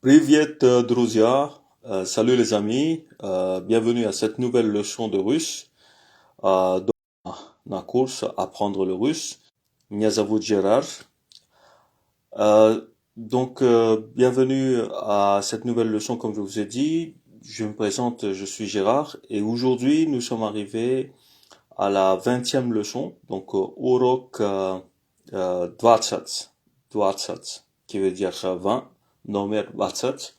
Привет, друзья. Salut les amis. Bienvenue à cette nouvelle leçon de russe. Dans la course Apprendre le russe. Меня зовут Gérard. Bienvenue à cette nouvelle leçon, comme je vous ai dit. Je me présente, je suis Gérard. Et aujourd'hui, nous sommes arrivés à la 20e leçon. Donc, урок 20, 20, qui veut dire 20, номер 20.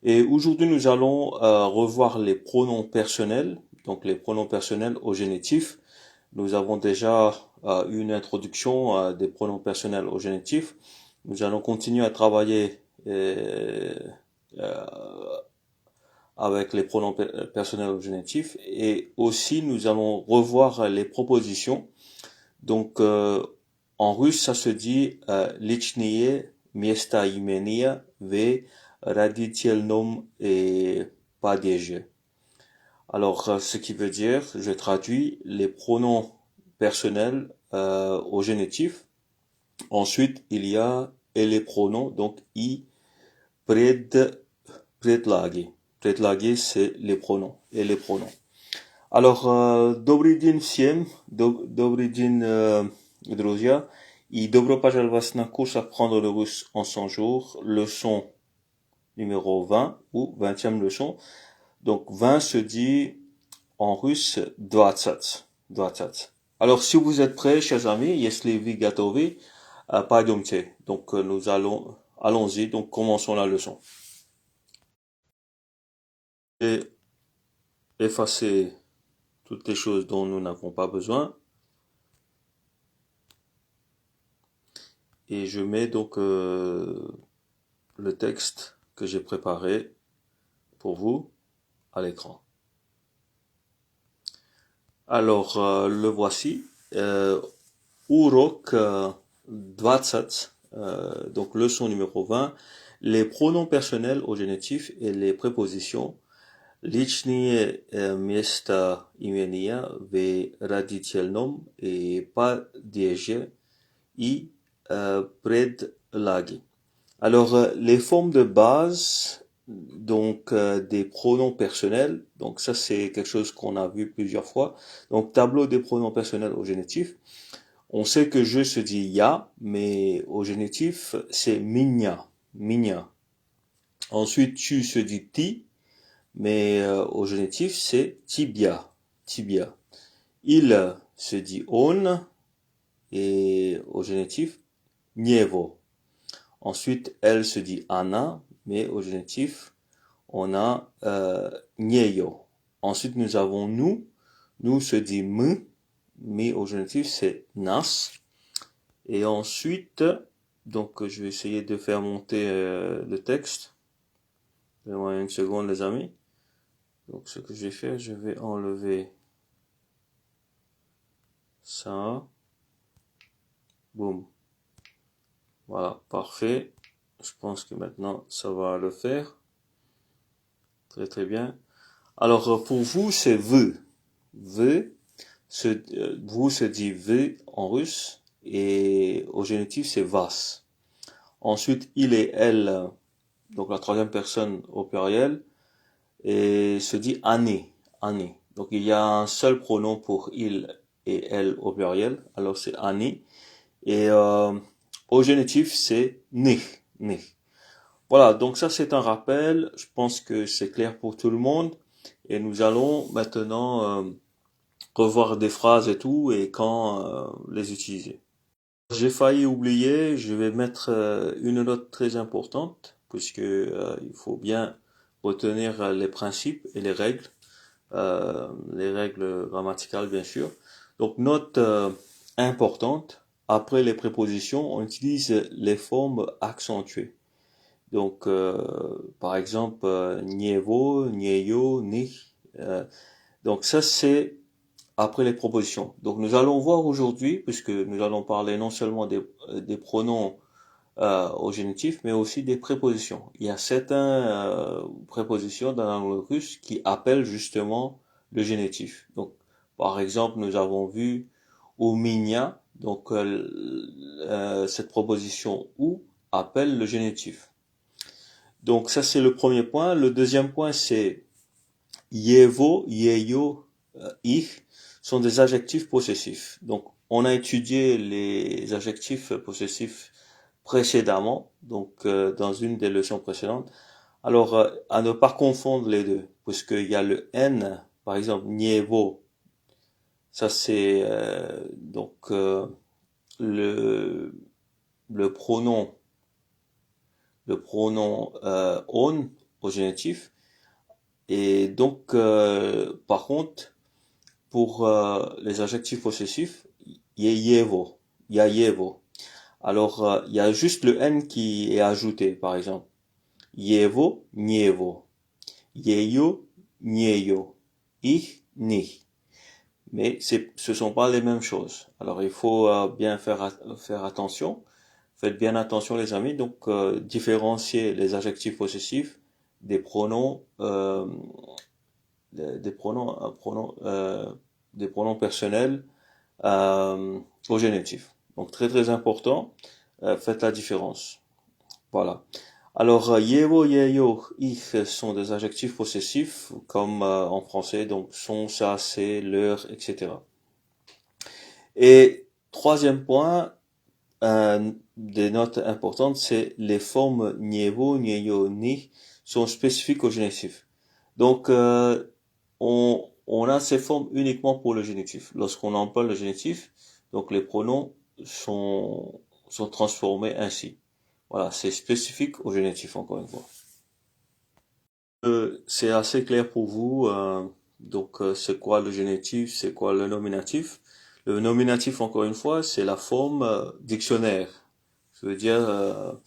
Et aujourd'hui, nous allons revoir les pronoms personnels, donc les pronoms personnels au génitif. Nous avons déjà eu une introduction des pronoms personnels au génitif. Nous allons continuer à travailler euh, avec les pronoms personnels au génitif et aussi nous allons revoir les propositions. Donc en russe, ça se dit личные места имения в родительном падеже. Alors, ce qui veut dire, je traduis les pronoms personnels au génitif. Ensuite, il y a et les pronoms, donc i предлаги. Предлаги, c'est les pronoms et les pronoms. Alors, добрый день всем, добрый день, друзья, и добро пожаловать на курс Apprendre le russe en 100 jours, leçon numéro 20 ou 20e leçon. Donc 20 se dit en russe 20. 20. Alors si vous êtes prêts, chers amis, если вы готовы, пойдемте. Donc allons-y, donc commençons la leçon. Et effacer toutes les choses dont nous n'avons pas besoin. Et je mets donc le texte que j'ai préparé pour vous à l'écran. Alors, le voici. Урок 20, donc leçon numéro 20, les pronoms personnels au génitif et les prépositions. Личные места имения в родительном падеже и предлаги. Alors, les formes de base, donc des pronoms personnels, donc ça c'est quelque chose qu'on a vu plusieurs fois. Donc, tableau des pronoms personnels au génitif. On sait que je se dit ya, mais au génitif c'est minya, minya. Ensuite, tu se dit ti, mais au génitif c'est tibia, tibia. Il se dit on, et au génitif nievo. Ensuite, elle se dit Anna, mais au génitif, on a Nieyo. Ensuite, nous avons nous. Nous se dit me, mais au génitif, c'est nas. Et ensuite, donc je vais essayer de faire monter le texte. Donnez-moi une seconde, les amis. Donc ce que je vais faire, je vais enlever ça. Boum. Voilà, parfait. Je pense que maintenant, ça va le faire. Très très bien. Alors pour vous, c'est v. V, vous se dit v en russe et au génitif c'est vas. Ensuite, il et elle, donc la troisième personne au pluriel, et se dit année, année. Donc il y a un seul pronom pour il et elle au pluriel, alors c'est année. Et au génitif c'est ne, ne. Voilà, donc ça c'est un rappel. Je pense que c'est clair pour tout le monde. Et nous allons maintenant revoir des phrases et tout et quand les utiliser. J'ai failli oublier, je vais mettre une note très importante puisque il faut bien retenir les principes et les règles grammaticales bien sûr. Donc note importante, après les prépositions, on utilise les formes accentuées. Donc par exemple nievo, nieyo, ni. Donc ça c'est après les propositions. Donc nous allons voir aujourd'hui, puisque nous allons parler non seulement des pronoms au génitif, mais aussi des prépositions. Il y a certaines prépositions dans la langue russe qui appellent justement le génitif. Donc par exemple, nous avons vu у меня, donc cette proposition ou appelle le génitif. Donc ça c'est le premier point. Le deuxième point c'est yevo, yeyo, ich sont des adjectifs possessifs. Donc on a étudié les adjectifs possessifs précédemment, donc dans une des leçons précédentes. Alors à ne pas confondre les deux, puisqu'il y a le n, par exemple nievo, ça c'est donc le le pronom on au génitif. Et donc, par contre, pour les adjectifs possessifs, il y a yevo. Il y a yevo. Alors, il y a juste le n qui est ajouté, par exemple. Yevo, nievo. Yeyo, nieyo. Ich, ni. Mais ce sont pas les mêmes choses. Alors, il faut bien faire attention. Faites bien attention, les amis. Donc, différencier les adjectifs possessifs des pronoms, des pronoms personnels au génitif. Donc, très très important. Faites la différence. Voilà. Alors, yevo, yeyo, ich sont des adjectifs possessifs, comme en français, donc son, ça, c'est, leur, etc. Et troisième point, des notes importantes, c'est les formes nievo, nieyo, ni sont spécifiques au génitif. Donc, on a ces formes uniquement pour le génitif. Lorsqu'on emploie le génitif, donc les pronoms sont transformés ainsi. Voilà, c'est spécifique au génitif, encore une fois. C'est assez clair pour vous. Donc, c'est quoi le génitif, c'est quoi le nominatif? Le nominatif, encore une fois, c'est la forme dictionnaire. Je veux dire,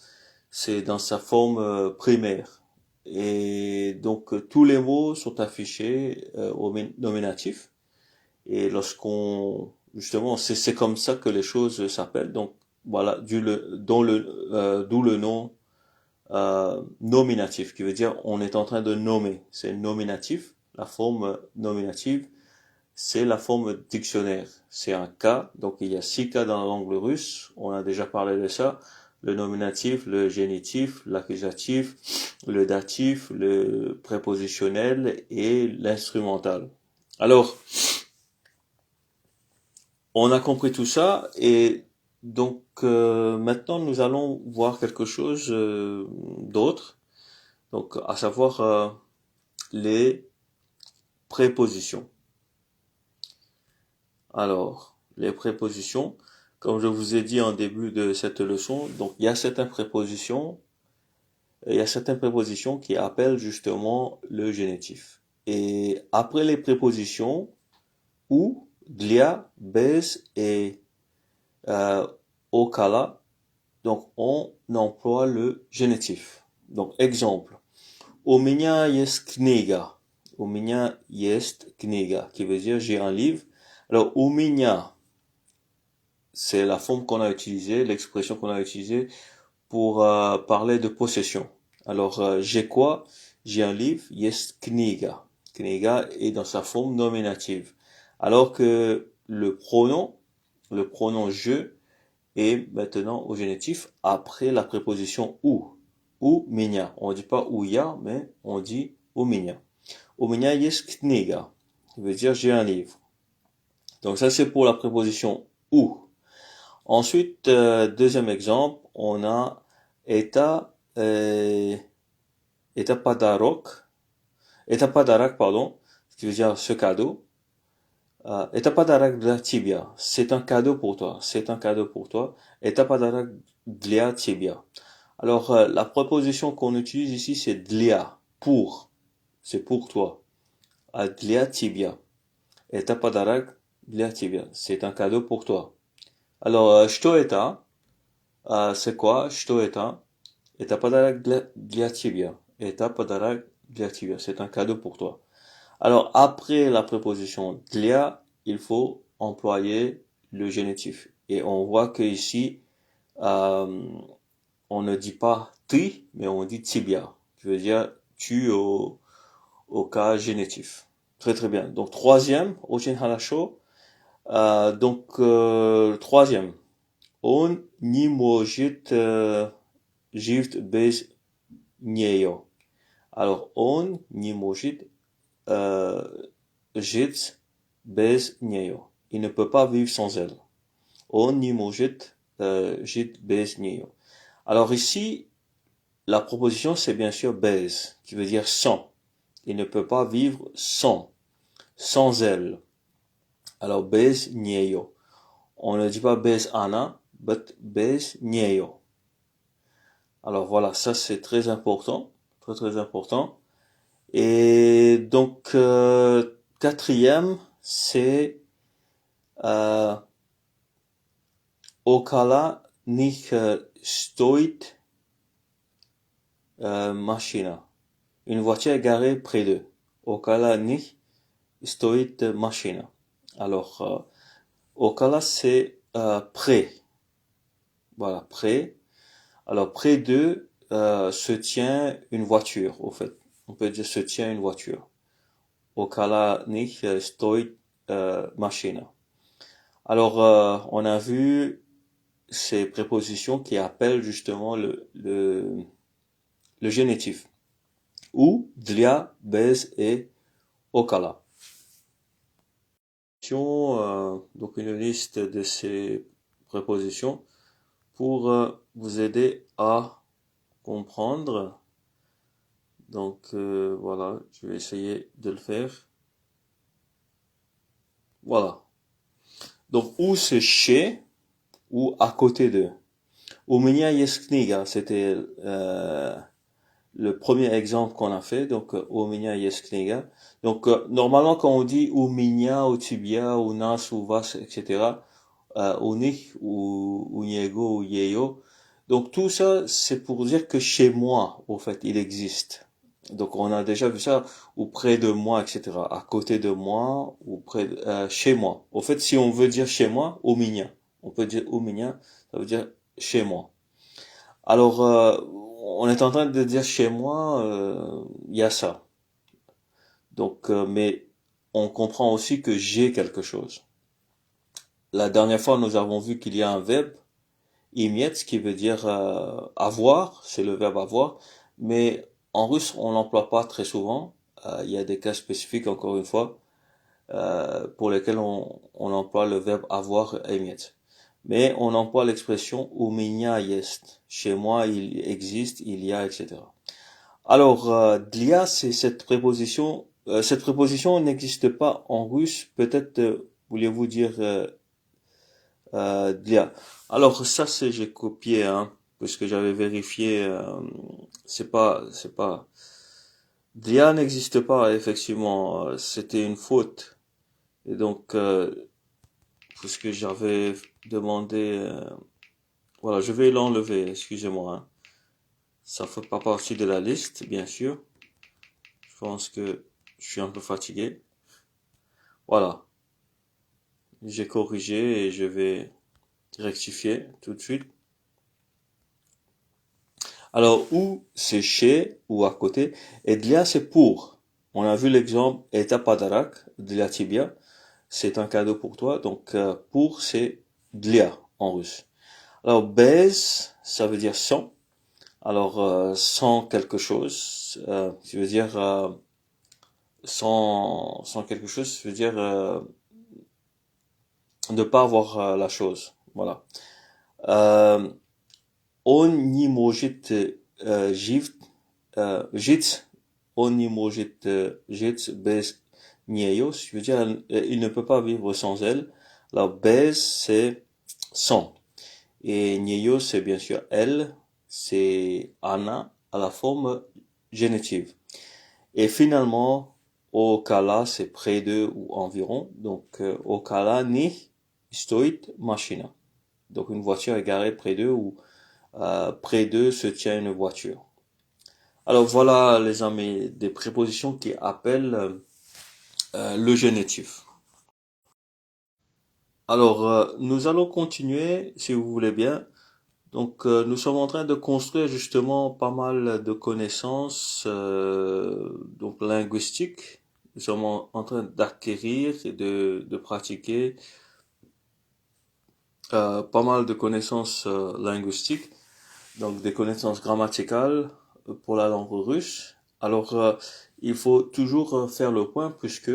c'est dans sa forme primaire. Et donc, tous les mots sont affichés au nominatif. Et justement, c'est comme ça que les choses s'appellent. Donc, voilà, d'où le nom nominatif, qui veut dire on est en train de nommer. C'est nominatif. La forme nominative, c'est la forme dictionnaire. C'est un cas. Donc il y a 6 cas dans la langue russe. On a déjà parlé de ça. Le nominatif, le génitif, l'accusatif, le datif, le prépositionnel et l'instrumental. Alors, on a compris tout ça et donc maintenant nous allons voir quelque chose d'autre. Donc, à savoir les prépositions. Alors, les prépositions, comme je vous ai dit en début de cette leçon, donc il y a certaines prépositions qui appellent justement le génitif. Et après les prépositions ou, для, без et okala, donc on emploie le génitif. Donc exemple, у меня есть книга. У меня есть книга, qui veut dire j'ai un livre. Alors, у меня, c'est la forme qu'on a utilisée, l'expression qu'on a utilisée pour parler de possession. Alors, j'ai quoi? J'ai un livre, есть книга. Книга est dans sa forme nominative. Alors que le pronom je est maintenant au génitif après la préposition ou. У меня. On ne dit pas у я, mais on dit у меня. У меня есть книга. Ça veut dire j'ai un livre. Donc ça c'est pour la préposition ou. Ensuite, deuxième exemple, on a это подарок. Это подарок, pardon, ce qui veut dire ce cadeau. Это подарок для тебя. C'est un cadeau pour toi. C'est un cadeau pour toi. Это подарок для тебя. Alors, la préposition qu'on utilise ici, c'est для, pour. C'est pour toi. Для тебя. Это подарок для тебя. C'est un cadeau pour toi. Alors, что это? C'est quoi? Что это? Это подарок для тебя. Это подарок для тебя. C'est un cadeau pour toi. Alors, après la préposition для, il faut employer le génitif. Et on voit que ici, on ne dit pas ты, mais on dit тебя. Je veux dire tu au cas génitif. Très très bien. Donc troisième, очень хорошо. Donc troisième, он не может жить без нее. Alors, он не может жить без нее. Il ne peut pas vivre sans elle. Он не может жить без нее. Alors ici, la proposition c'est bien sûr bez, qui veut dire sans. Il ne peut pas vivre sans elle. Alors bez нее. On ne dit pas bez она, but bez нее. Alors voilà, ça c'est très important, très très important. Et donc quatrième, c'est около них стоит машина. Une voiture garée près d'eux. Около них стоит машина. Alors, около c'est près. Voilà, près. Alors, près d'eux se tient une voiture, au fait. On peut dire se tient une voiture. Около них стоит машина. Alors, on a vu ces prépositions qui appellent justement le génitif. Ou для, без et около. Donc une liste de ces prépositions pour vous aider à comprendre. Donc voilà, je vais essayer de le faire. Voilà. Donc où c'est chez ou à côté de. У меня есть книга, c'était le premier exemple qu'on a fait. Donc у меня есть книга. Donc normalement quand on dit у меня, у тебя, у нас, у вас, etc. У них, у него, у ее. Donc tout ça c'est pour dire que chez moi, au fait, il existe. Donc on a déjà vu ça, ou près de moi, etc. À côté de moi, ou près de, chez moi. Au fait, si on veut dire chez moi, у меня. On peut dire у меня, ça veut dire chez moi. Alors, on est en train de dire chez moi, il y a ça. Donc, mais on comprend aussi que j'ai quelque chose. La dernière fois, nous avons vu qu'il y a un verbe, imetь, qui veut dire avoir, c'est le verbe avoir, mais en russe, on l'emploie pas très souvent. Il y a des cas spécifiques, encore une fois, pour lesquels on emploie le verbe avoir, imetь. Mais on emploie l'expression у меня есть. Chez moi, il existe, il y a, etc. Alors, для, c'est cette préposition. Cette préposition n'existe pas en russe. Peut-être voulez-vous dire для. Alors ça, c'est j'ai copié, hein, parce que j'avais vérifié. C'est pas. Для n'existe pas, effectivement. C'était une faute. Et donc, parce que j'avais demandé. Voilà, je vais l'enlever, excusez-moi. Hein. Ça fait pas partie de la liste, bien sûr. Je pense que je suis un peu fatigué. Voilà. J'ai corrigé et je vais rectifier tout de suite. Alors, où c'est chez ou à côté. Et для c'est pour. On a vu l'exemple это подарок для тебя. C'est un cadeau pour toi. Donc, pour c'est для en russe. Alors, без, ça veut dire sans. Alors, sans quelque chose, ça veut dire sans quelque chose, ça veut dire ne pas avoir la chose. Voilà. Он не может жить, он не может жить без нее, ça veut dire il ne peut pas vivre sans elle. Alors, без, c'est sans. Et нее, c'est bien sûr elle, c'est Anna à la forme génitive. Et finalement, около, c'est près de ou environ. Donc, около них стоит машина. Donc, une voiture est garée près d'eux ou près d'eux se tient une voiture. Alors, voilà, les amis, des prépositions qui appellent le génitif. Alors, nous allons continuer, si vous voulez bien. Donc, nous sommes en train de construire justement pas mal de connaissances donc linguistiques. Nous sommes en train d'acquérir et de pratiquer pas mal de connaissances linguistiques, donc des connaissances grammaticales, pour la langue russe. Alors, il faut toujours faire le point puisque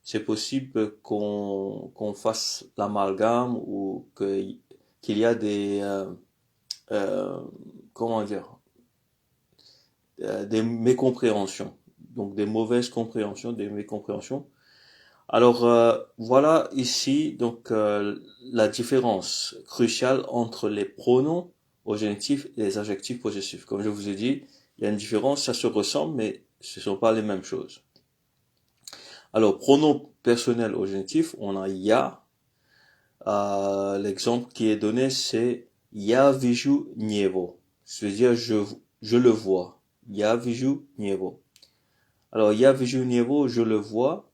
c'est possible qu'on fasse l'amalgame ou qu'il y a des euh, comment dire des mécompréhensions, donc des mauvaises compréhensions, des mécompréhensions. Alors voilà ici donc la différence cruciale entre les pronoms au génitif et les adjectifs possessifs. Comme je vous ai dit, il y a une différence, ça se ressemble, mais ce ne sont pas les mêmes choses. Alors pronom personnel au génitif, on a ya. L'exemple qui est donné c'est ya viju nievo, c'est-à-dire je le vois. Ya viju nievo. Alors ya viju nievo, je le vois.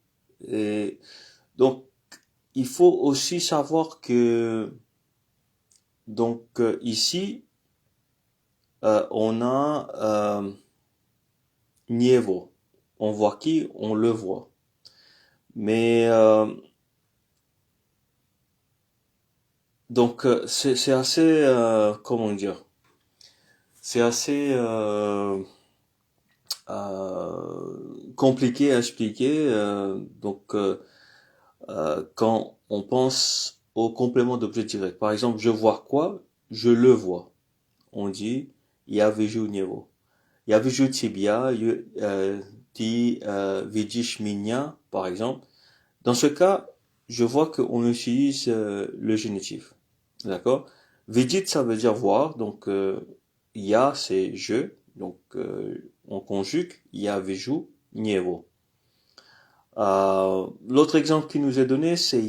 Et donc il faut aussi savoir que donc ici on a Nievo. On voit qui? On le voit. Mais donc c'est assez comment dire? C'est assez compliqué à expliquer. Quand on pense au complément d'objet direct. Par exemple, je vois quoi? Je le vois. On dit ja viju Nievo. Ja viju tibia, ti vidiš меня, par exemple. Dans ce cas, je vois qu'on utilise le génitif. D'accord? Vidit, ça veut dire voir. Donc, ya, c'est je. Donc, on conjugue ya viju Nievo. L'autre exemple qui nous est donné, c'est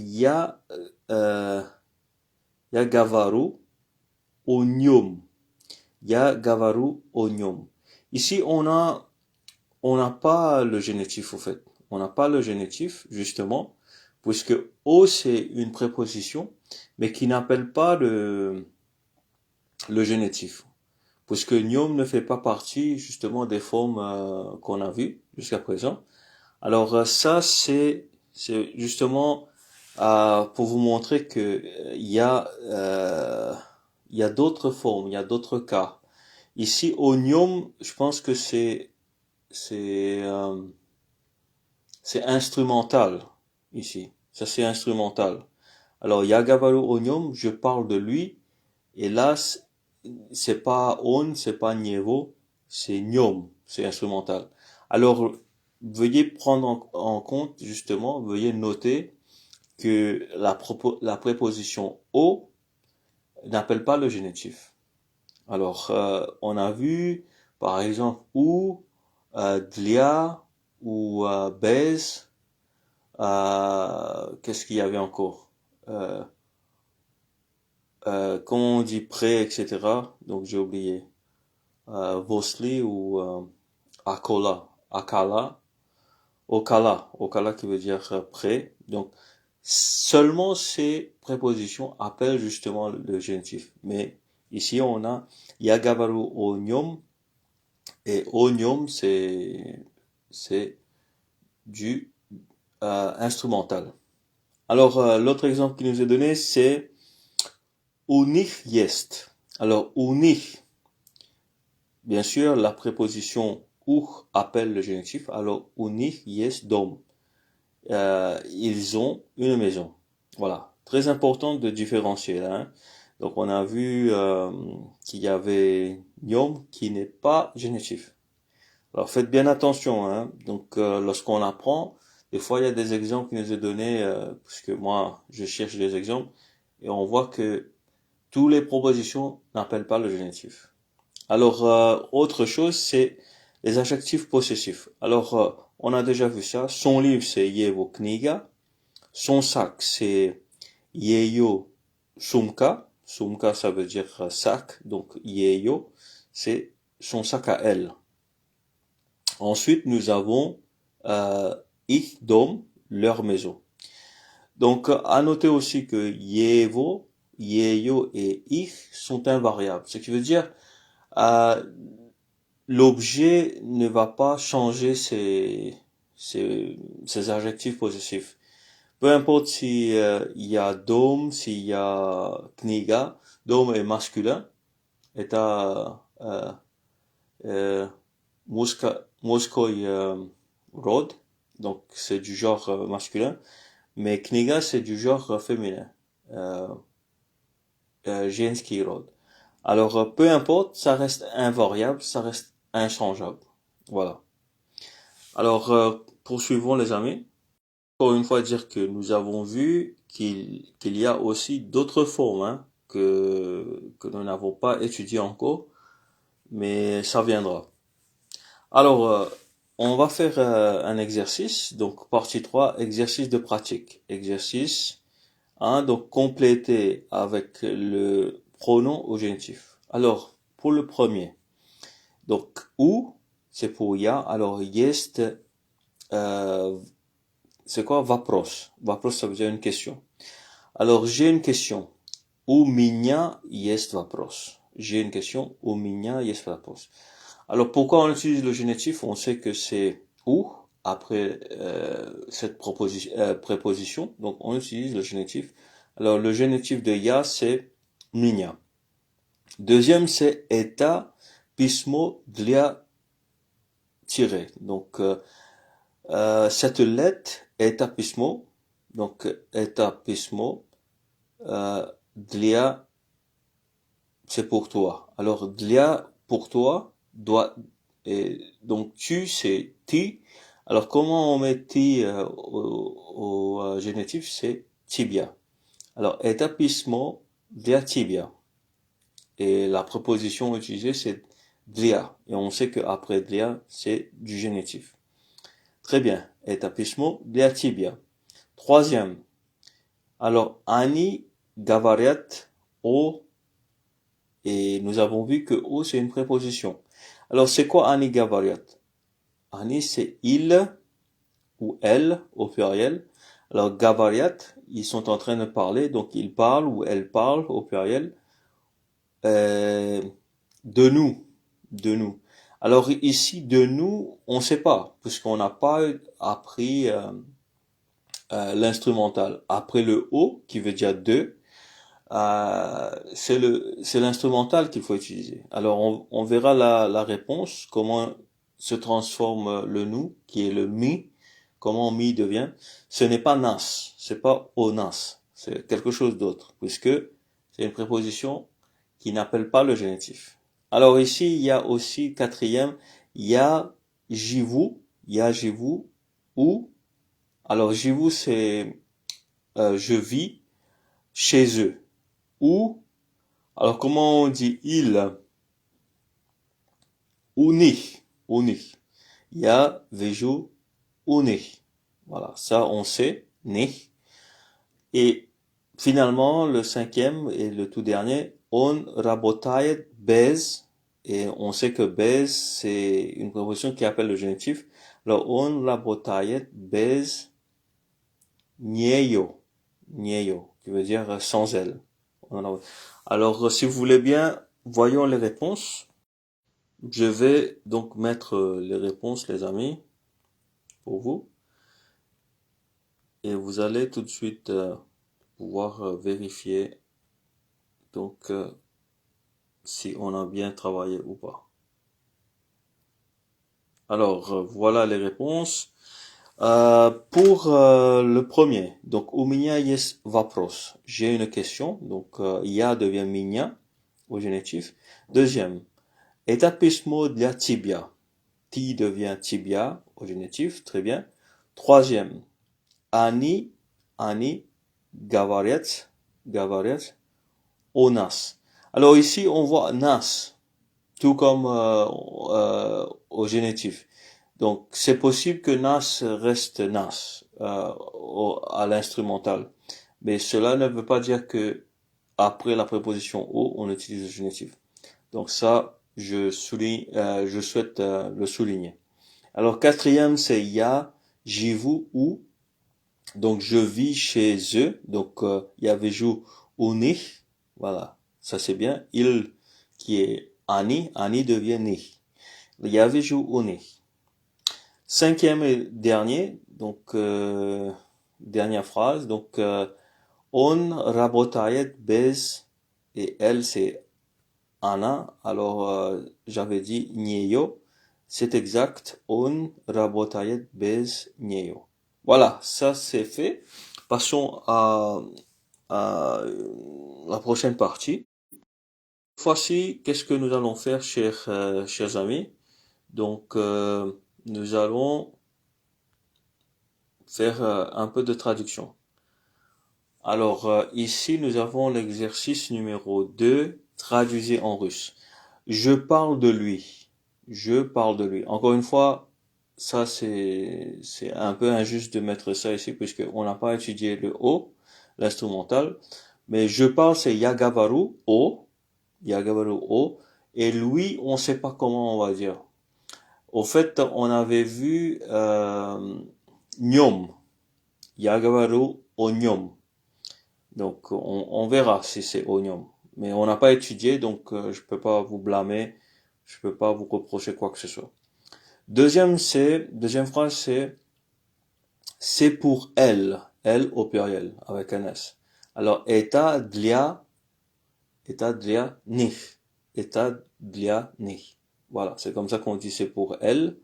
euh, ya gavaru onium. Ya gavaru onium. Ici, on n'a pas le génitif, au fait. On n'a pas le génitif, justement, puisque o, c'est une préposition, mais qui n'appelle pas le génitif. Puisque niom ne fait pas partie, justement, des formes qu'on a vues jusqu'à présent. Alors, ça, c'est justement pour vous montrer que il y a d'autres formes, il y a d'autres cas. Ici, onium, je pense que c'est euh, c'est instrumental ici. Ça c'est instrumental. Alors Yagavaru Onium, je parle de lui et là c'est pas on, c'est pas nievo, c'est niom, c'est instrumental. Alors veuillez prendre en compte justement, veuillez noter que la préposition o n'appelle pas le génitif. Alors on a vu par exemple ou dlia ou baise. Qu'est-ce qu'il y avait encore? Comment on dit prêt, etc. Donc j'ai oublié. Vosli ou akola, akala, okala qui veut dire prêt. Donc seulement ces prépositions appellent justement le génitif. Mais ici on a yagavaru onium et onium c'est du instrumental. Alors, l'autre exemple qui nous est donné, c'est unih jest. Alors, unih, bien sûr, la préposition appelle le génitif. Alors, unih jest dom. Ils ont une maison. Voilà. Très important de différencier là. Hein. Donc, on a vu qu'il y avait niom qui n'est pas génitif. Alors, faites bien attention. Hein. Donc, lorsqu'on apprend, des fois, il y a des exemples qui nous est donné, parce que moi, je cherche des exemples, et on voit que toutes les propositions n'appellent pas le génitif. Alors, autre chose, c'est les adjectifs possessifs. Alors, on a déjà vu ça. Son livre, c'est Yevo Kniga. Son sac, c'est Yeyo Sumka. Sumka, ça veut dire sac. Donc, Yeyo, c'est son sac à elle. Ensuite, nous avons Ich Dom, leur maison. Donc, à noter aussi que Yevo, Yeyo et Ich sont invariables. Ce qui veut dire l'objet ne va pas changer ses adjectifs possessifs. Peu importe si il y a Dom, s'il y a Kniga, Dom est masculin, est à Moskoï Rod, donc c'est du genre masculin, mais Kniga c'est du genre féminin. Женский род. Alors, peu importe, ça reste invariable, ça reste inchangeable. Voilà. Alors, poursuivons les amis. Encore une fois, dire que nous avons vu qu'il y a aussi d'autres formes hein, que nous n'avons pas étudiées encore, mais ça viendra. Alors, on va faire un exercice. Donc, partie 3, exercice de pratique. Exercice 1, donc compléter avec le pronom au génitif. Alors, pour le premier, donc ou, c'est pour ya. Alors, jest, c'est quoi? Vapros. Vapros, ça veut dire une question. Alors, j'ai une question. У меня есть вопрос. J'ai une question. У меня есть вопрос. Alors, pourquoi on utilise le génitif? On sait que c'est ou après cette préposition. Donc, on utilise le génitif. Alors, le génitif de ya, c'est меня. Deuxième, c'est это письмо для tirer. Donc, cette lettre это письмо. Donc, это письмо для, c'est pour toi. Alors, для pour toi doit, et donc tu c'est ti. Alors, comment on met ti au génitif? C'est tibia. Alors, это письмо для тебя. Et la préposition utilisée, c'est для. Et on sait qu'après для, c'est du génitif. Très bien. Это письмо для тебя. Troisième. Alors, они говорят о, et nous avons vu que o, c'est une préposition. Alors, c'est quoi они говорят? Они, c'est il ou elle au pluriel. Alors, говорят, ils sont en train de parler, donc ils parlent ou elles parlent au pluriel. De nous, de nous. Alors ici, de nous, on ne sait pas, puisqu'on n'a pas appris l'instrumental. Après le O, qui veut dire de, c'est l'instrumental qu'il faut utiliser. Alors on verra la réponse, comment se transforme le nous, qui est le mi, comment mi devient. Ce n'est pas nas, c'est pas o nas, c'est quelque chose d'autre, puisque c'est une préposition qui n'appelle pas le génitif. Alors ici, il y a aussi quatrième, il y a j'y vous, ou, alors j'y vous c'est je vis chez eux, ou, alors comment on dit il, uni, uni, il y a veju uni, voilà, ça on sait, ni, et finalement le cinquième et le tout dernier, on работает без, et on sait que bez c'est une préposition qui appelle le génitif. Alors on работает без нее, qui veut dire sans elle. Alors si vous voulez bien, voyons les réponses. Je vais donc mettre les réponses, les amis, pour vous. Et vous allez tout de suite pouvoir vérifier donc si on a bien travaillé ou pas. Alors voilà les réponses. Pour le premier, donc у меня есть вопрос. J'ai une question, donc я devient меня au génitif. Deuxième, это письмо для тебя. Ti devient tibia au génitif, très bien. Troisième, они говорят о нас. Alors ici, on voit nas, tout comme au génitif. Donc, c'est possible que nas reste nas à l'instrumental. Mais cela ne veut pas dire que après la préposition o, on utilise le génitif. Donc ça, je souhaite le souligner. Alors, quatrième, c'est ya, j'y vous, ou. Donc, je vis chez eux. Donc, ya veju uni. Voilà, ça c'est bien. Il, qui est ani devient ni. Ya veju uni. Cinquième et dernier, donc dernière phrase, donc on работает без, et elle c'est Anna, alors j'avais dit нее, c'est exact. On rabotayet bez neo. Voilà, ça c'est fait. Passons à la prochaine partie. Cette fois-ci, qu'est-ce que nous allons faire, chers amis? Donc, nous allons faire un peu de traduction. Alors, ici, nous avons l'exercice numéro 2, traduisez en russe. Je parle de lui. Je parle de lui. Encore une fois, ça c'est un peu injuste de mettre ça ici puisque on n'a pas étudié le O, l'instrumental. Mais je parle c'est Yagavaru O, Yagavaru O, et lui on sait pas comment on va dire. Au fait, on avait vu Nyom, Yagavaru Onyom. Donc on verra si c'est Onyom. Mais on n'a pas étudié, donc je peux pas vous blâmer, je peux pas vous reprocher quoi que ce soit. Deuxième phrase c'est pour elle, elle au pluriel avec un S. Alors eta dlia них, eta dlia них. Voilà, c'est comme ça qu'on dit c'est pour elle.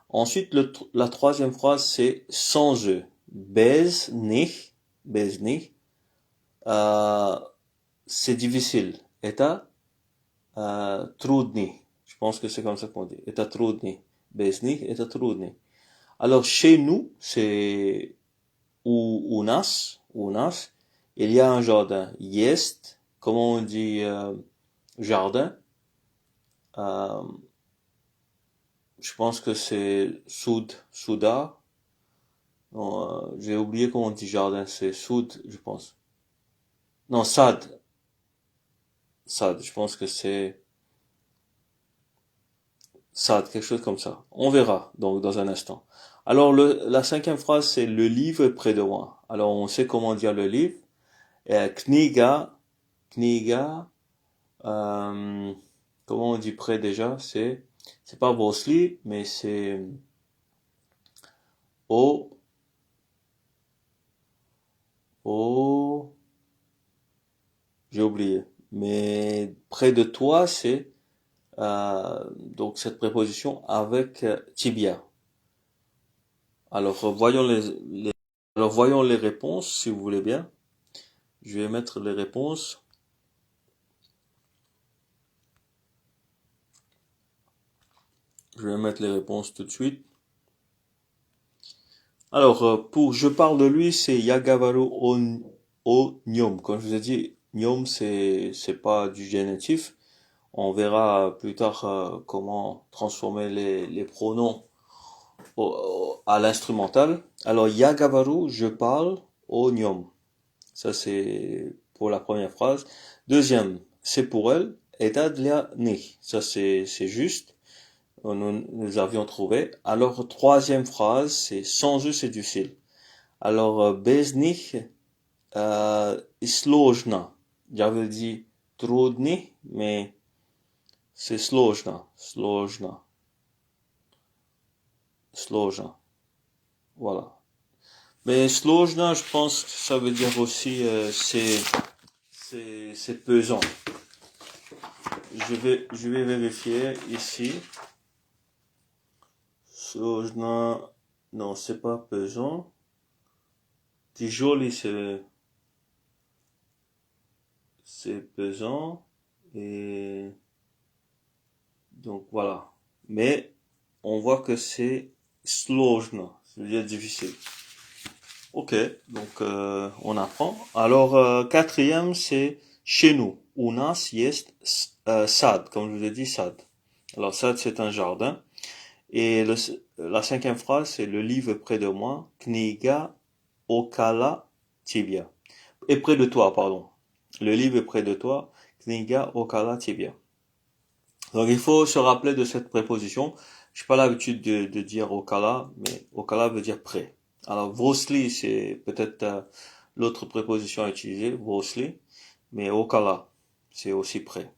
Ensuite la troisième phrase c'est sans eux, bez nicht. Euh, c'est difficile. Eta trudny. Je pense que c'est comme ça qu'on dit. Eta trudny. Bez них, eta trudny. Alors chez nous, c'est ou nas, il y a un jardin. Jest, comment on dit jardin? Euh, je pense que c'est souda. J'ai oublié comment on dit jardin, c'est soud, je pense. Non, sad, je pense que c'est sad, quelque chose comme ça. On verra donc dans un instant. Alors la cinquième phrase c'est le livre est près de moi. Alors on sait comment dire le livre. Kniga, euh, comment on dit près déjà? C'est pas Vosli, mais c'est au, au, j'ai oublié. Mais près de toi, c'est donc cette préposition avec tibia. Alors alors voyons les réponses si vous voulez bien. Je vais mettre les réponses. Je vais mettre les réponses tout de suite. Alors, pour je parle de lui, c'est Yagavaru Onyom. Comme je vous ai dit, Nyom, c'est pas du génitif. On verra plus tard comment transformer les pronoms à l'instrumental. Alors, Yagavaru, je parle Onyom. Ça, c'est pour la première phrase. Deuxième, c'est pour elle. Etadlia ni. Ça, c'est juste. Nous avions trouvé. Alors, troisième phrase, c'est sans eux, c'est difficile. Alors, bez них sложно. J'avais dit трудный, mais c'est sложно. Voilà. Mais sложно, je pense que ça veut dire aussi c'est pesant. Je vais vérifier ici. Sложно, non, c'est pas pesant. Tijoli, c'est pesant. Et donc voilà. Mais on voit que c'est sложно, ça veut dire difficile. Ok, donc on apprend. Alors quatrième, c'est chez nous. У нас есть sad, comme je vous ai dit, sad. Alors sad, c'est un jardin. Et la cinquième phrase, c'est le livre près de moi. Kniga okala tibia. Et près de toi, pardon. Le livre est près de toi. Kniga okala tibia. Donc il faut se rappeler de cette préposition. Je n'ai pas l'habitude de dire okala, mais okala veut dire près. Alors vosli, c'est peut-être l'autre préposition à utiliser, vosli, mais okala, c'est aussi près.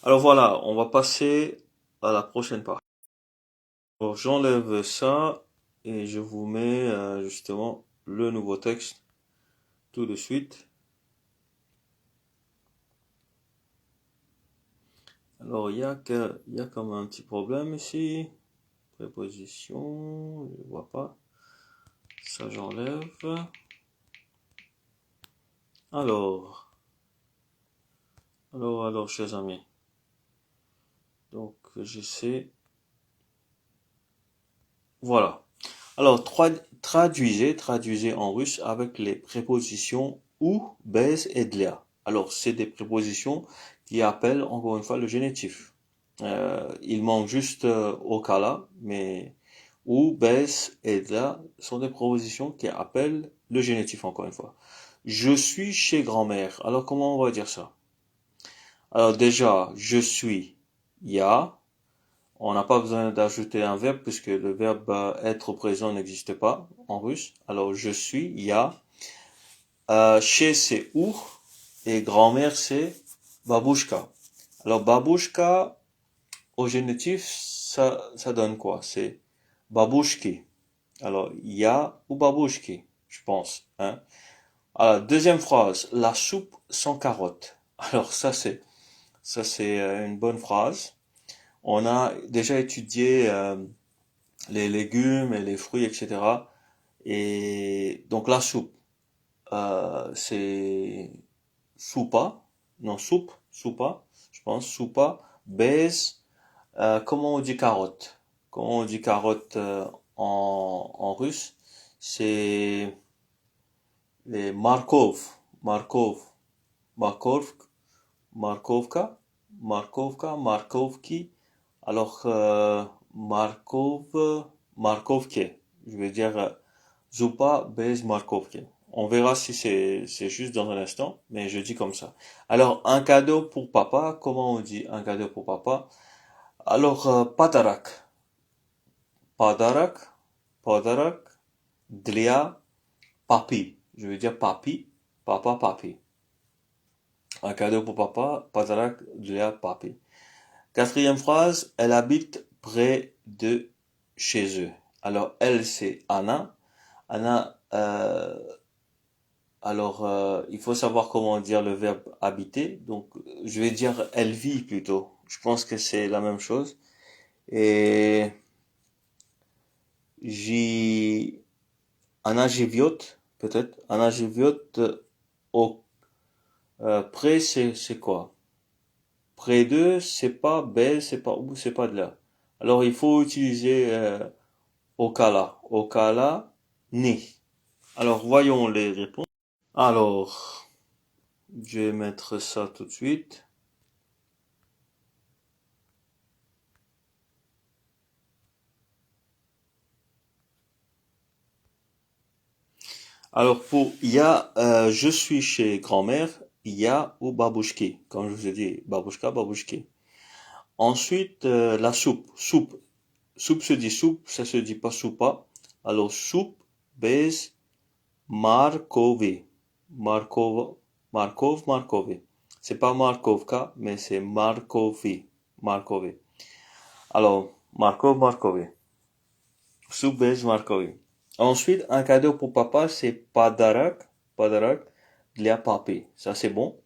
Alors voilà, on va passer à la prochaine partie. Alors j'enlève ça et je vous mets justement le nouveau texte tout de suite. Alors il y a comme un petit problème ici. préposition, je ne vois pas. Ça, j'enlève. Alors, chers amis. Donc, j'essaie. Voilà. Alors, traduisez en russe avec les prépositions ou, bez et dlia. Alors, c'est des prépositions qui appellent encore une fois le génitif. Il manque juste okala, mais ou, bez et dlia sont des prépositions qui appellent le génitif encore une fois. Je suis chez grand-mère. Alors, comment on va dire ça? Alors, déjà, je suis, ya. On n'a pas besoin d'ajouter un verbe puisque le verbe être présent n'existe pas en russe. Alors je suis, ya. Chez c'est où et grand-mère c'est babushka. Alors babushka au génitif ça donne quoi? C'est babushki. Alors ya ou babushki, je pense. Hein? Alors deuxième phrase, la soupe sans carottes. Alors ça c'est une bonne phrase. On a déjà étudié les légumes et les fruits, etc. Et donc la soupe, c'est soupa, non soupa, je pense, soupa, baise, comment on dit carotte? Comment on dit carotte en russe? C'est les Markov, Markovka, Markovki. Alors, Markovke. Je vais dire Zupa bez Markovke. On verra si c'est juste dans un instant, mais je dis comme ça. Alors, un cadeau pour papa. Comment on dit un cadeau pour papa? Alors, padarak. Padarak. Padarak. Dlia. Papi. Je vais dire papi. Papa, papi. Un cadeau pour papa. Padarak. Dlia, papi. Quatrième phrase, elle habite près de chez eux. Alors, elle, c'est Anna. Anna, il faut savoir comment dire le verbe habiter. Donc, je vais dire elle vit plutôt. Je pense que c'est la même chose. Et j'ai Anna Живет, peut-être. Anna Живет au près, c'est quoi? Près d'eux, c'est pas belle, c'est pas où, c'est pas de là. Alors, il faut utiliser Okala. Okala, ni. Alors, voyons les réponses. Alors, je vais mettre ça tout de suite. Alors, pour il y a je suis chez grand-mère, il y a ou babouchki. Comme je vous ai dit, babouchka, babouchki. Ensuite, la soupe. Soupe se dit soupe, ça se dit pas soupa. Alors, soupe, bez, Markovi. Markovi. C'est pas Markovka, mais c'est Markovi. Alors, Markovi. Soupe bez Markovi. Ensuite, un cadeau pour papa, c'est padarak, для papi. Ça, c'est bon.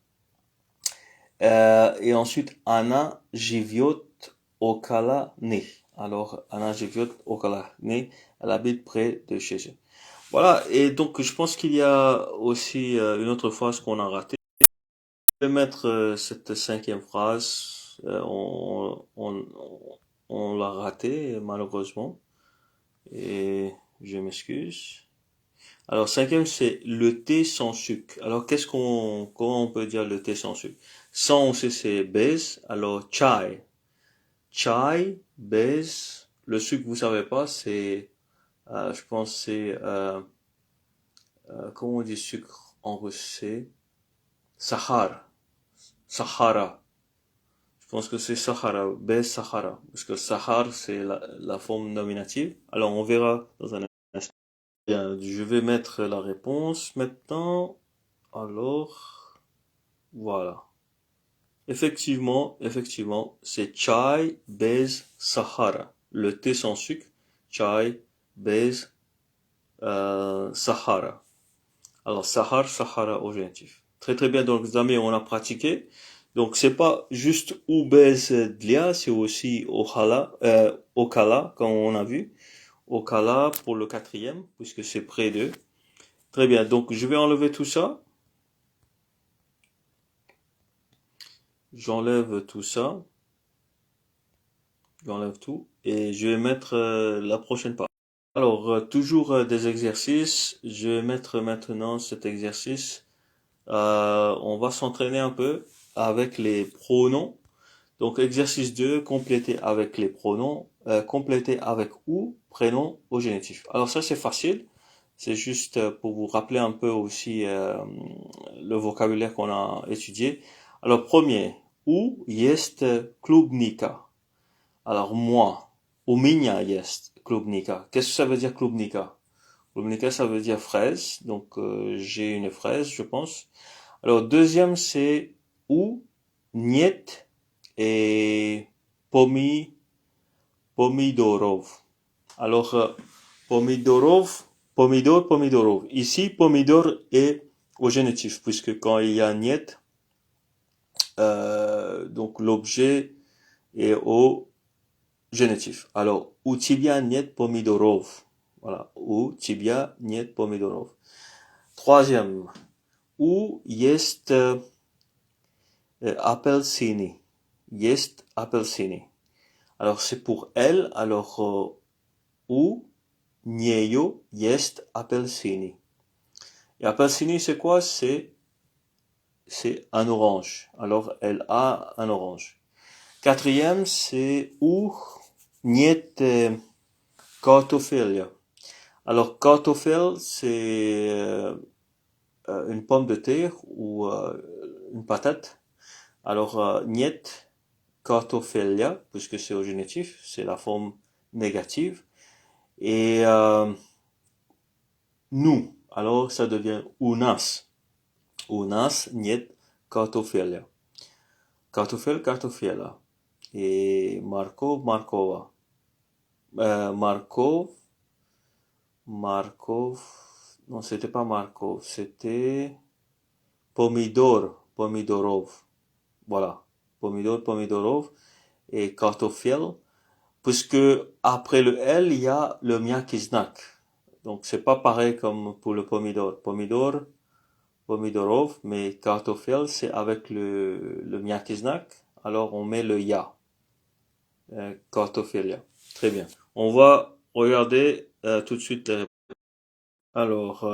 Et ensuite, Anna живет около них. Alors, Anna живет около них. Elle habite près de chez eux. Voilà, et donc je pense qu'il y a aussi une autre phrase qu'on a ratée. Je vais mettre cette cinquième phrase. On l'a ratée malheureusement. Et je m'excuse. Alors cinquième c'est le thé sans sucre. Alors comment on peut dire le thé sans sucre? Sans on sait c'est bez. Alors chai. Chai, bez. Le sucre vous savez pas c'est je pense c'est comment on dit sucre en russe, c'est Sahara. Sahara. Je pense que c'est Sahara, bez Sahara. Parce que Sahara, c'est la forme nominative. Alors, on verra dans un instant. Bien, je vais mettre la réponse maintenant. Alors, voilà. Effectivement, c'est chai bez Sahara. Le thé sans sucre, chai bez Sahara. Alors, Sahara au génitif. Très très bien, donc les amis, on a pratiqué. Donc, c'est pas juste ou bez dlia, c'est aussi okala, comme on a vu. Okala pour le quatrième, puisque c'est près de. Très bien. Donc, je vais enlever tout ça. J'enlève tout ça. J'enlève tout. Et je vais mettre la prochaine part. Alors, toujours des exercices. Je vais mettre maintenant cet exercice. On va s'entraîner un peu avec les pronoms. Donc, exercice 2, compléter avec les pronoms, compléter avec ou, prénom au génitif. Alors ça, c'est facile. C'est juste pour vous rappeler un peu aussi le vocabulaire qu'on a étudié. Alors, premier, ou jest klubnika. Alors, moi, u меня jest klubnika. Qu'est-ce que ça veut dire klubnika? Klubnika, ça veut dire fraise. Donc, j'ai une fraise, je pense. Alors, deuxième, c'est ou, niet et pomidorov. Alors, pomidorov. Ici, pomidor est au génitif, puisque quand il y a niet, donc l'objet est au génitif. Alors, u tibia niet pomidorov. Voilà, u tibia niet pomidorov. Troisième, u jest apelsini. Jest apelsini. Alors, c'est pour elle. Alors, u niejo jest apelsini. Et apelsini, c'est quoi? C'est un orange. Alors, elle a un orange. Quatrième, c'est u niet kartoffel. Alors, kartoffel, c'est une pomme de terre ou une patate. Alors, niet kartoffelia, puisque c'est au génitif, c'est la forme négative. Et nous, alors ça devient unas. Unas niet kartoffelia. Kartoffel, kartoffiela. Et Markov, Markova. Markov. Non, c'était pas Markov, c'était Pomidor, Pomidorov. Voilà. Pomidor, Pomidorov. Et kartoffel. Puisque après le L, il y a le miakiznak. Donc c'est pas pareil comme pour le pomidor. Pomidor, pomidorov, mais kartoffel, c'est avec le miakiznak. Alors on met le ya. Kartoffelia. Très bien. On va regarder tout de suite les réponses. Alors,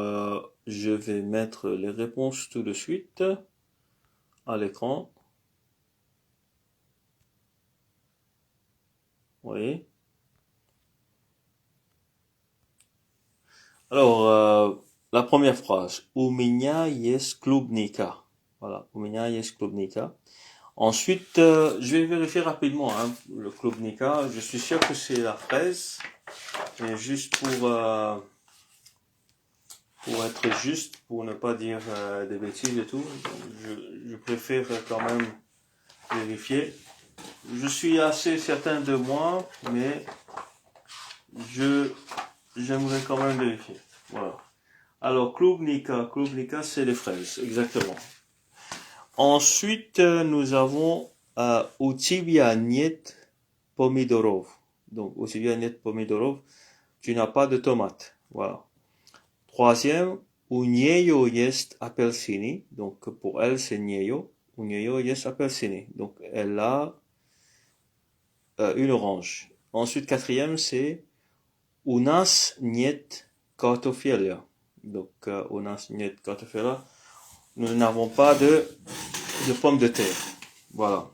je vais mettre les réponses tout de suite à l'écran. Oui. Alors, la première phrase. U меня есть klubnika. Voilà. U меня есть klubnika. Ensuite, je vais vérifier rapidement le klubnika. Je suis sûr que c'est la fraise. Mais juste pour être juste, pour ne pas dire des bêtises et tout, je préfère quand même vérifier. Je suis assez certain de moi, mais j'aimerais quand même vérifier. Voilà. Alors, klubnika, c'est les fraises, exactement. Ensuite, nous avons u tibia niet pomidorov. Donc, u tibia niet pomidorov, tu n'as pas de tomate. Voilà. Troisième, u niejo jest apelsini. Donc, pour elle, c'est niejo. U niejo jest apelsini. Donc, elle a une orange. Ensuite, quatrième, c'est u nas niet kartoffelia. Donc, u nas niet kartoffelia. Nous n'avons pas de pommes de terre. Voilà.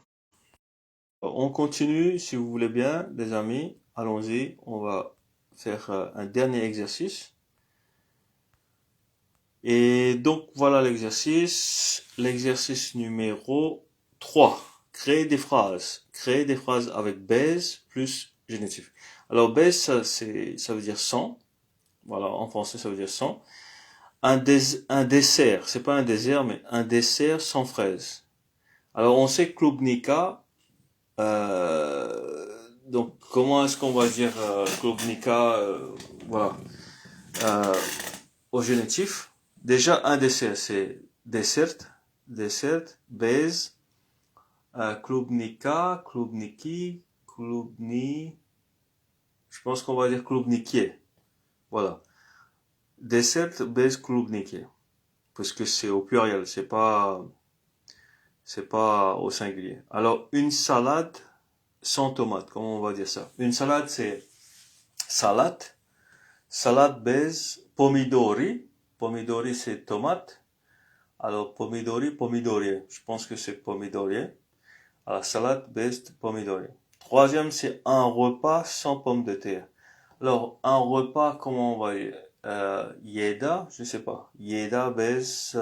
On continue, si vous voulez bien, les amis. Allons-y. On va faire un dernier exercice. Et donc, voilà l'exercice. L'exercice numéro 3. Créer des phrases. Créer des phrases avec base plus génitif. Alors, base, ça veut dire sans. Voilà, en français, ça veut dire sans. Un dessert. C'est pas un désert, mais un dessert sans fraise. Alors, on sait klubnika. Donc, comment est-ce qu'on va dire klubnika voilà. Au génitif. Déjà, un dessert, c'est dessert, base, Klubnika, klubniki, klubni. Je pense qu'on va dire klubnikie. Voilà. Dessert bez klubnikie. Parce que c'est au pluriel, c'est pas au singulier. Alors, une salade sans tomate, comment on va dire ça? Une salade, c'est salade. Salade bez pomidori. Pomidori, c'est tomate. Alors, pomidori, pomidorier. Je pense que c'est pomidorier. Alors, salade bez pomidorier. Troisième, c'est un repas sans pommes de terre. Alors, un repas, comment on va dire? Yeda, je sais pas. Yeda bez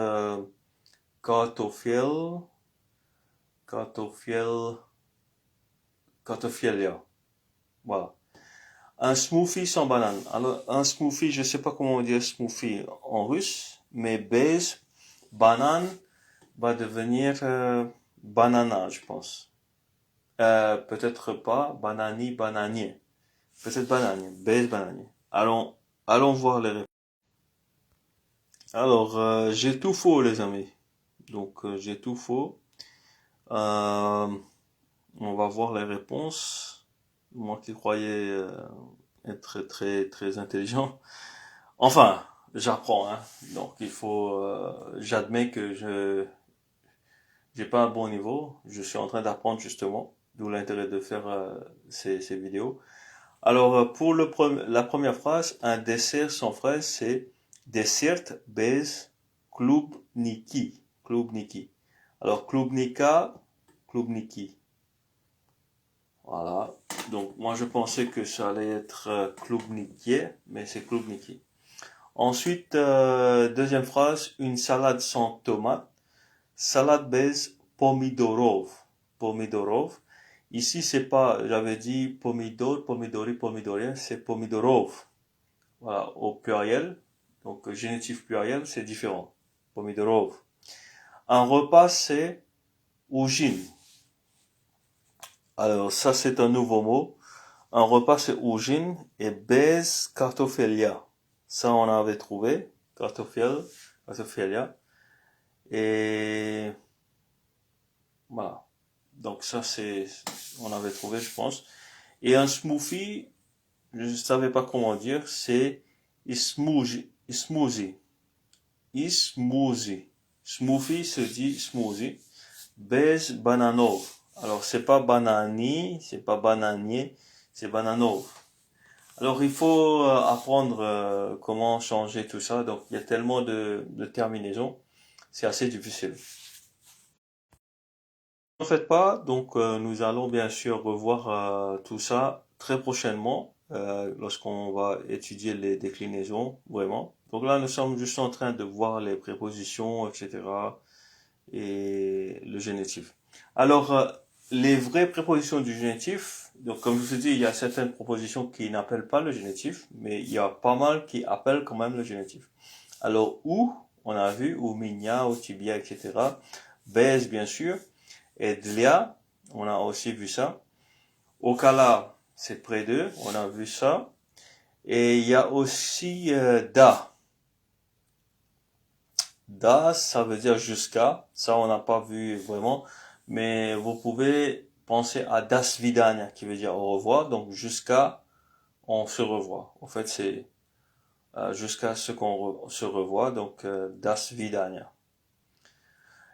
kartoffel, kartoffelia. Voilà. Un smoothie sans banane. Alors, un smoothie, je sais pas comment on dit smoothie en russe, mais bez, banane, va devenir banana, je pense. Peut-être pas, banani, bananier. Peut-être bananier, bez, bananier. Allons voir les réponses. Alors, j'ai tout faux, les amis. Donc, j'ai tout faux. Euh, on va voir les réponses. Moi qui croyais être très, très intelligent. Enfin, j'apprends, hein. Donc, j'admets que j'ai pas un bon niveau. Je suis en train d'apprendre justement. D'où l'intérêt de faire ces vidéos. Alors, pour la première phrase, un dessert sans fraise, c'est dessert bez klubniki. Klubniki. Alors, klubnika, klubniki. Voilà. Donc, moi, je pensais que ça allait être klubnikier, mais c'est klubniki. Ensuite, deuxième phrase, une salade sans tomate. Salade bez pomidorov. Pomidorov. Ici, c'est pas, j'avais dit pomidor, pomidori, pomidorien, c'est pomidorov. Voilà, au pluriel. Donc, génitif pluriel, c'est différent. Pomidorov. Un repas, c'est oujin. Alors, ça, c'est un nouveau mot. Un repas, c'est oujin et bez kartoffelia. Ça, on avait trouvé. Kartoffelia. Et voilà. Donc ça, on avait trouvé, je pense. Et un smoothie, je ne savais pas comment dire, c'est smoothie. Smoothie. Smoothie. Smoothie se dit smoothie. Bez bananov. Alors, c'est pas banani, c'est pas bananier, c'est bananov. Alors, il faut apprendre comment changer tout ça. Donc, il y a tellement de terminaisons. C'est assez difficile. Ne faites pas, donc nous allons bien sûr revoir tout ça très prochainement lorsqu'on va étudier les déclinaisons vraiment. Donc là, nous sommes juste en train de voir les prépositions, etc. et le génitif. Alors, les vraies prépositions du génitif, donc comme je vous ai dit, il y a certaines propositions qui n'appellent pas le génitif, mais il y a pas mal qui appellent quand même le génitif. Alors, où, on a vu, ou minia, ou tibia, etc. Baise, bien sûr. Edlia, on a aussi vu ça. Okala, c'est près d'eux, on a vu ça. Et il y a aussi da. Da, ça veut dire jusqu'à. Ça, on n'a pas vu vraiment. Mais vous pouvez penser à das vidania, qui veut dire au revoir. Donc jusqu'à on se revoit. En fait, c'est jusqu'à ce qu'on se revoit. Donc das vidania.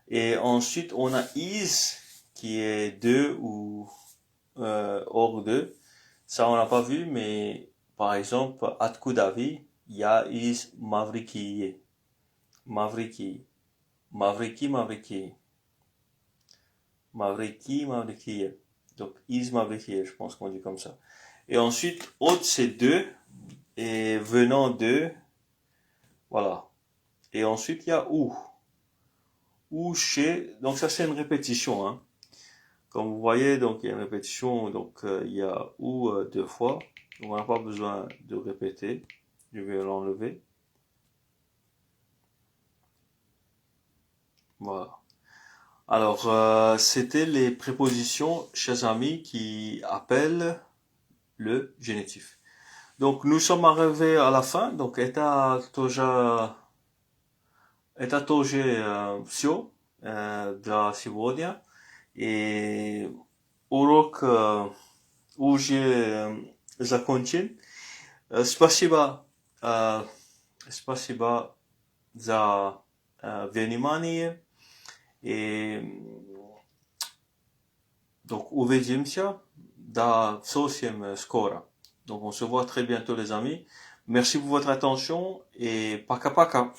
Et ensuite, on a is, qui est deux ou hors de. Ça, on n'a pas vu, mais par exemple, Atkudavi, ya is Mavrikiye. Mavriki. Mavriki, Mavriki. Mavriki, Mavrikiye. Donc, is Mavrikiye, je pense qu'on dit comme ça. Et ensuite, autre, c'est deux. Et venant de, voilà. Et ensuite, il y a ou. Ou chez, donc ça, c'est une répétition, hein. Comme vous voyez, donc il y a une répétition, donc il y a ou deux fois. Donc, on n'a pas besoin de répéter. Je vais l'enlever. Voilà. Alors, c'était les prépositions, chers amis, qui appellent le génitif. Donc, nous sommes arrivés à la fin. Donc, eta to, że wsio dla сегодня. И урок уже закончен. Спасибо, спасибо за внимание. И donc увидимся до совсем скоро. Donc on se voit très bientôt les amis. Merci pour votre attention et paka paka.